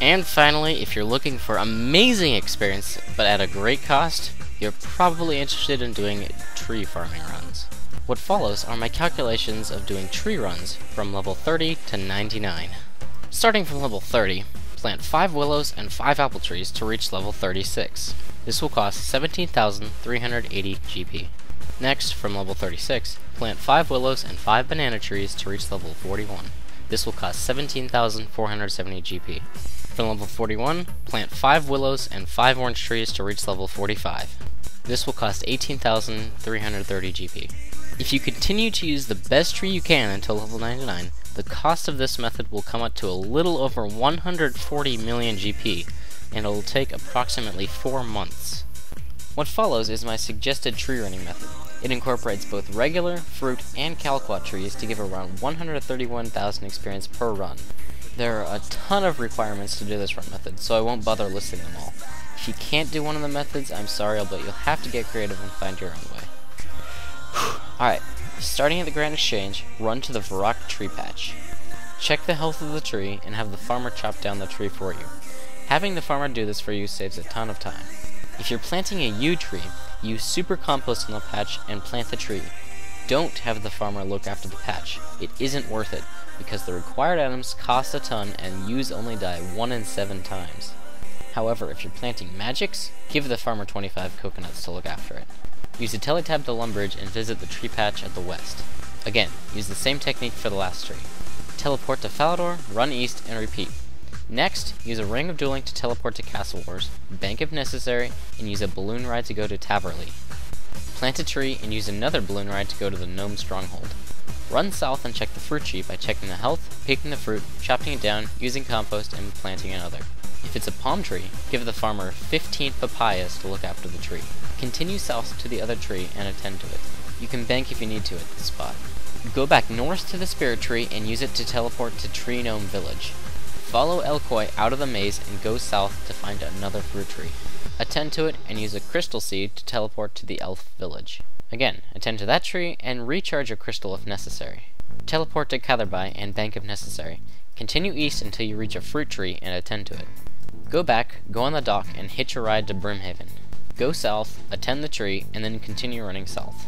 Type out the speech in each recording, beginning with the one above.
And finally, if you're looking for amazing experience but at a great cost, you're probably interested in doing tree farming runs. What follows are my calculations of doing tree runs from level 30 to 99. Starting from level 30, plant 5 willows and 5 apple trees to reach level 36. This will cost 17,380 GP. Next, from level 36, plant 5 willows and 5 banana trees to reach level 41. This will cost 17,470 GP. From level 41, plant 5 willows and 5 orange trees to reach level 45. This will cost 18,330 GP. If you continue to use the best tree you can until level 99, the cost of this method will come up to a little over 140 million GP, and it will take approximately 4 months. What follows is my suggested tree running method. It incorporates both regular, fruit, and calquat trees to give around 131,000 experience per run. There are a ton of requirements to do this run method, so I won't bother listing them all. If you can't do one of the methods, I'm sorry, but you'll have to get creative and find your own way. Alright, starting at the Grand Exchange, run to the Varrock tree patch. Check the health of the tree and have the farmer chop down the tree for you. Having the farmer do this for you saves a ton of time. If you're planting a yew tree, use super compost in the patch and plant the tree. Don't have the farmer look after the patch. It isn't worth it, because the required items cost a ton and yews only die 1 in 7 times. However, if you're planting magics, give the farmer 25 coconuts to look after it. Use the teletab to Lumbridge and visit the tree patch at the west. Again, use the same technique for the last tree. Teleport to Falador, run east, and repeat. Next, use a Ring of Dueling to teleport to Castle Wars, bank if necessary, and use a balloon ride to go to Taverley. Plant a tree and use another balloon ride to go to the Gnome Stronghold. Run south and check the fruit tree by checking the health, picking the fruit, chopping it down, using compost, and planting another. If it's a palm tree, give the farmer 15 papayas to look after the tree. Continue south to the other tree and attend to it. You can bank if you need to at this spot. Go back north to the spirit tree and use it to teleport to Tree Gnome Village. Follow Elkoi out of the maze and go south to find another fruit tree. Attend to it and use a crystal seed to teleport to the elf village. Again, attend to that tree and recharge a crystal if necessary. Teleport to Catherby and bank if necessary. Continue east until you reach a fruit tree and attend to it. Go back, go on the dock, and hitch a ride to Brimhaven. Go south, attend the tree, and then continue running south.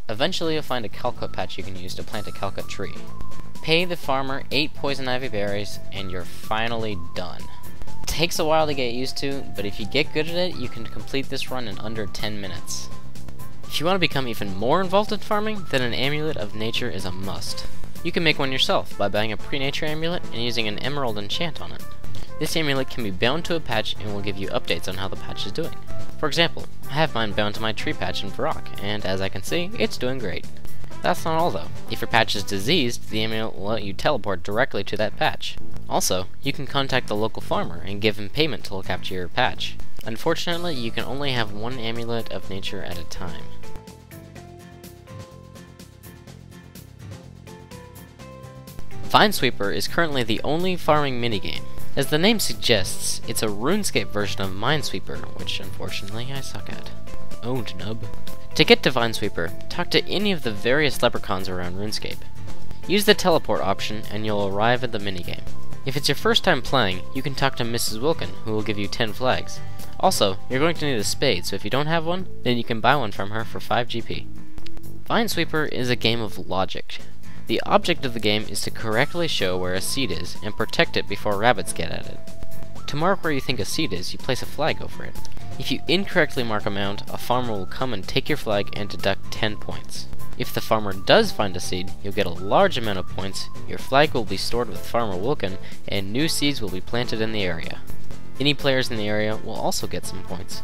Eventually you'll find a calquat patch you can use to plant a calquat tree. Pay the farmer 8 poison ivy berries, and you're finally done. It takes a while to get used to, but if you get good at it, you can complete this run in under 10 minutes. If you want to become even more involved in farming, then an amulet of nature is a must. You can make one yourself by buying a pre-nature amulet and using an emerald enchant on it. This amulet can be bound to a patch and will give you updates on how the patch is doing. For example, I have mine bound to my tree patch in Varrock, and as I can see, it's doing great. That's not all though. If your patch is diseased, the amulet will let you teleport directly to that patch. Also, you can contact the local farmer and give him payment to look after your patch. Unfortunately, you can only have one amulet of nature at a time. Vinesweeper is currently the only farming minigame. As the name suggests, it's a Runescape version of Minesweeper, which unfortunately I suck at. Oh, nub. To get to Vinesweeper, talk to any of the various leprechauns around Runescape. Use the teleport option and you'll arrive at the minigame. If it's your first time playing, you can talk to Mrs. Wilkin, who will give you 10 flags. Also, you're going to need a spade, so if you don't have one, then you can buy one from her for 5 GP. Vinesweeper is a game of logic. The object of the game is to correctly show where a seed is and protect it before rabbits get at it. To mark where you think a seed is, you place a flag over it. If you incorrectly mark a mound, a farmer will come and take your flag and deduct 10 points. If the farmer does find a seed, you'll get a large amount of points, your flag will be stored with Farmer Wilkin, and new seeds will be planted in the area. Any players in the area will also get some points.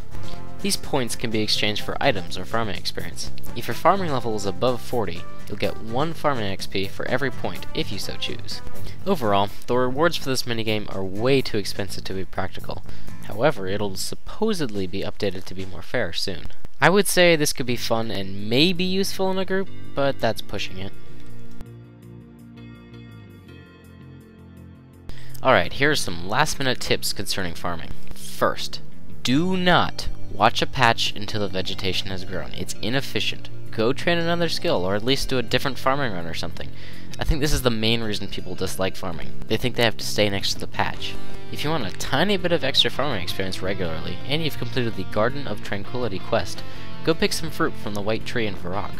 These points can be exchanged for items or farming experience. If your farming level is above 40, you'll get 1 farming XP for every point, if you so choose. Overall, the rewards for this minigame are way too expensive to be practical. However, it'll supposedly be updated to be more fair soon. I would say this could be fun and maybe useful in a group, but that's pushing it. Alright, here are some last minute tips concerning farming. First, do not watch a patch until the vegetation has grown. It's inefficient. Go train another skill, or at least do a different farming run or something. I think this is the main reason people dislike farming. They think they have to stay next to the patch. If you want a tiny bit of extra farming experience regularly, and you've completed the Garden of Tranquility quest, go pick some fruit from the white tree in Varrock.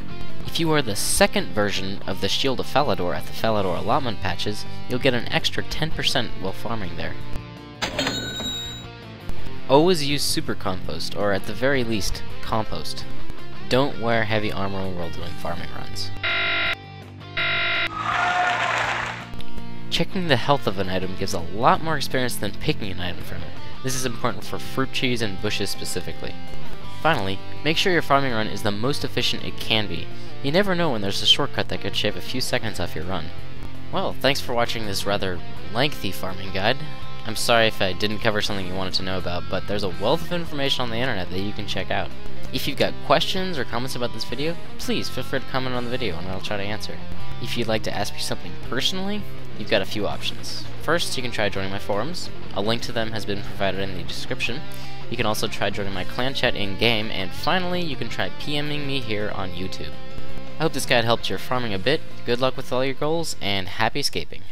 If you are the second version of the Shield of Falador at the Falador allotment patches, you'll get an extra 10% while farming there. Always use super compost, or at the very least, compost. Don't wear heavy armor while doing farming runs. Checking the health of an item gives a lot more experience than picking an item from it. This is important for fruit trees and bushes specifically. Finally, make sure your farming run is the most efficient it can be. You never know when there's a shortcut that could shave a few seconds off your run. Well, thanks for watching this rather lengthy farming guide. I'm sorry if I didn't cover something you wanted to know about, but there's a wealth of information on the internet that you can check out. If you've got questions or comments about this video, please feel free to comment on the video and I'll try to answer. If you'd like to ask me something personally, you've got a few options. First, you can try joining my forums. A link to them has been provided in the description. You can also try joining my clan chat in-game, and finally, you can try PMing me here on YouTube. I hope this guide helped your farming a bit. Good luck with all your goals, and happy scaping!